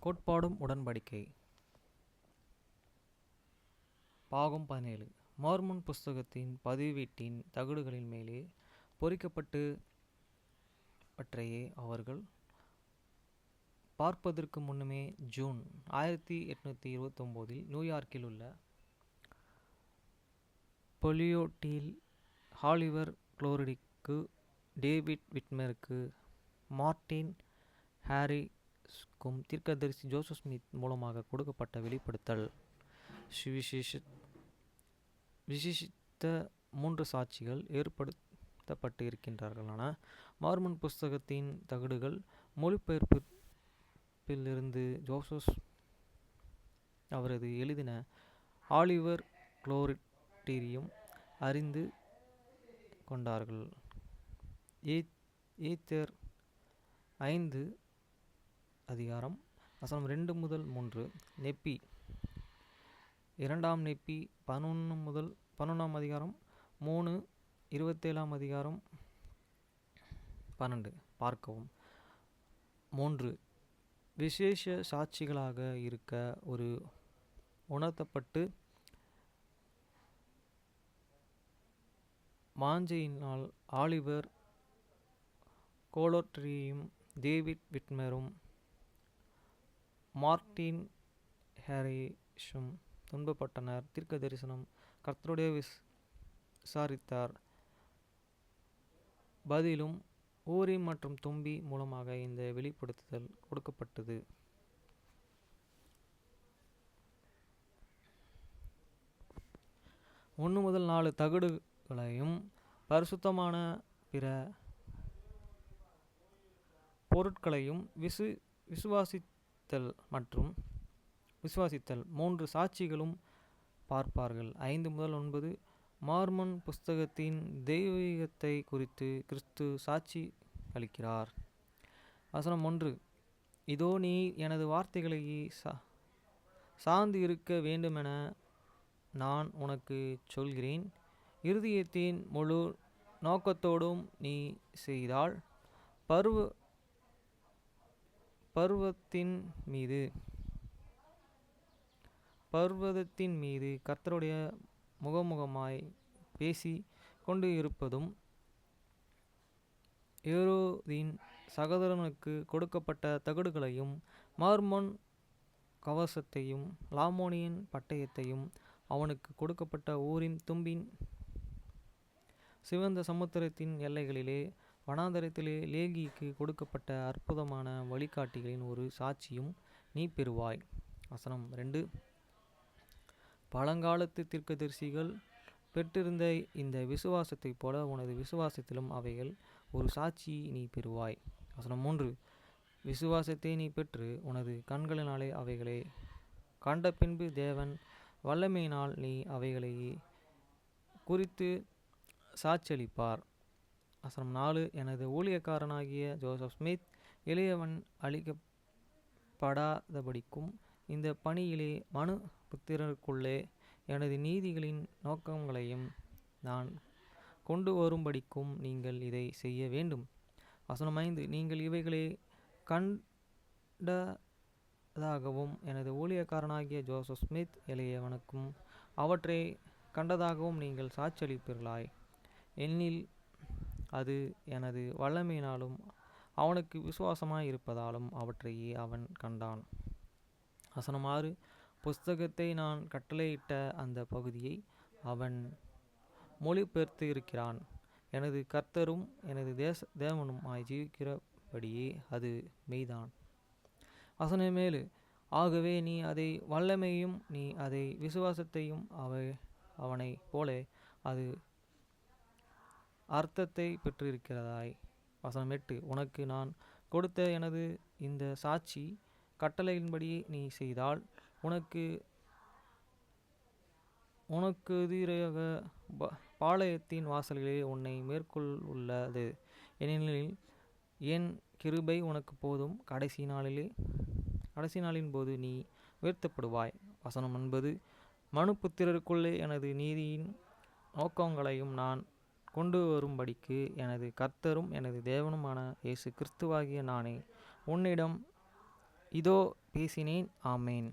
கோட்பாடும் உடன்படிக்கை பாகம் 17. மார்மன் புஸ்தகத்தின் பதிவேட்டின் தகடுகளின் மேலே பொறிக்கப்பட்டவற்றையே அவர்கள் பார்ப்பதற்கு முன்னமே ஜூன் 1829 நியூயார்க்கில் உள்ள பொலியோட்டில் ஆலிவர் க்ளோரிடிக்கு, டேவிட் விட்மெருக்கு, மார்ட்டின் ஹாரிஸுக்கும் தீர்க்கதரிசி ஜோசப் ஸ்மித் மூலமாக கொடுக்கப்பட்ட வெளிப்படுத்தல் விசேஷித்த 3 சாட்சிகள் ஏற்படுத்தப்பட்டு இருக்கின்றன. மார்மன் புஸ்தகத்தின் தகடுகள் மொழிபெயர்ப்பிலிருந்து ஜோசப் அவரது எழுதின ஆலிவர் க்ளோரிட்டியும் அறிந்து கொண்டார்கள். ஏத்தர் 5 அதிகாரம் வசனம் 2-3, நெப்பி 2 நெப்பி 11 அதிகாரம் 3, 27 அதிகாரம் 12 பார்க்கவும். 3 விசேஷ சாட்சிகளாக இருக்க ஒரு உணர்த்தப்பட்டு மாஞ்சையினால் ஆலிவர் க்ளோரிட்டியும் டேவிட் விட்மெரும் மார்ட்டின் ஹாரிஸும் துன்பப்பட்டனர். தீர்க்க தரிசனம் கர்த்தருடைய விசாரித்தார். பதிலும் ஊரிம் மற்றும் தும்பி மூலமாக இந்த வெளிப்படுத்துதல் கொடுக்கப்பட்டது. ஒன்று முதல் 4 தகடுகளையும் பரிசுத்தமான பிற பொருட்களையும் விசுவாசித்தல் 3 சாட்சிகளும் பார்ப்பார்கள். 5-9 மார்மன் புஸ்தகத்தின் தெய்வீகத்தை குறித்து கிறிஸ்து சாட்சி அளிக்கிறார். வசனம் 1. இதோ நீ எனது வார்த்தைகளை சார்ந்து இருக்க வேண்டுமென நான் உனக்கு சொல்கிறேன். இருதயத்தின் முழு நோக்கத்தோடும் நீ செய்தால் பர்வதத்தின் மீது கர்த்தருடைய முகமுகமாய் பேசி கொண்டு இருப்பதும், ஏரோதின் சகோதரனுக்கு கொடுக்கப்பட்ட தகடுகளையும் மார்மோன் கவசத்தையும் லாமோனியின் பட்டயத்தையும் அவனுக்கு கொடுக்கப்பட்ட ஊரிம் தும்பின் சிவந்த சமுத்திரத்தின் எல்லைகளிலே வனாந்தரத்திலே லேகிக்கு கொடுக்கப்பட்ட அற்புதமான வழிகாட்டிகளின் ஒரு சாட்சியும் நீ பெறுவாய். வசனம் 2. பழங்காலத்து தீர்க்கதரிசிகள் பெற்றிருந்த இந்த விசுவாசத்தைப் போல உனது விசுவாசத்திலும் அவைகள் ஒரு சாட்சி நீ பெறுவாய். வசனம் 3. விசுவாசத்தை நீ பெற்று உனது கண்களினாலே அவைகளை கண்ட பின்பு தேவன் வல்லமையினால் நீ அவைகளை குறித்து சாட்சியளிப்பார். வசனம் 4. எனது ஊழியக்காரனாகிய ஜோசப் ஸ்மித் இளையவன் அழிக்கப்படாதபடிக்கும் இந்த பணியிலே மனு புத்திரருக்குள்ளே எனது நீதிகளின் நோக்கங்களையும் நான் கொண்டு வரும்படிக்கும் நீங்கள் இதை செய்ய வேண்டும். வசனம் 5. நீங்கள் இவைகளை கண்டதாகவும் எனது ஊழியக்காரனாகிய ஜோசப் ஸ்மித் இளையவனுக்கும் அவற்றை கண்டதாகவும் நீங்கள் சாட்சியளிப்பீர்களாய் எனில் அது எனது வல்லமையினாலும் அவனுக்கு விசுவாசமாய் இருப்பதாலும் அவற்றையே அவன் கண்டான். வசனம் 6. புஸ்தகத்தை நான் கட்டளையிட்ட அந்த பகுதியை அவன் மொழிபெயர்த்து இருக்கிறான். எனது கர்த்தரும் எனது தேவனும் ஜீவிக்கிறபடியே அது மெய்தான். வசனம் 7. ஆகவே நீ அதை வல்லமையும் நீ அதை விசுவாசத்தையும் அவனை போல அது அர்த்தத்தை பெற்றிருக்கிறதாய். வசனம் 8. உனக்கு நான் கொடுத்த எனது இந்த சாட்சி கட்டளையின்படி நீ செய்தால் உனக்கு எதிராக பாளையத்தின் வாசல்களே உன்னை மேற்கொள்ளுள்ளது. ஏனெனில் என் கிருபை உனக்கு போதும். கடைசி நாளின் போது நீ உயர்த்தப்படுவாய். வசனம் 9. மனுபுத்திரருக்குள்ளே எனது நீதியின் நோக்கங்களையும் நான் கொண்டு வரும்படிக்கு எனது கர்த்தரும் எனது தேவனுமான இயேசு கிறிஸ்துவாகிய நானே உன்னிடம் இதோ பேசினேன். ஆமேன்.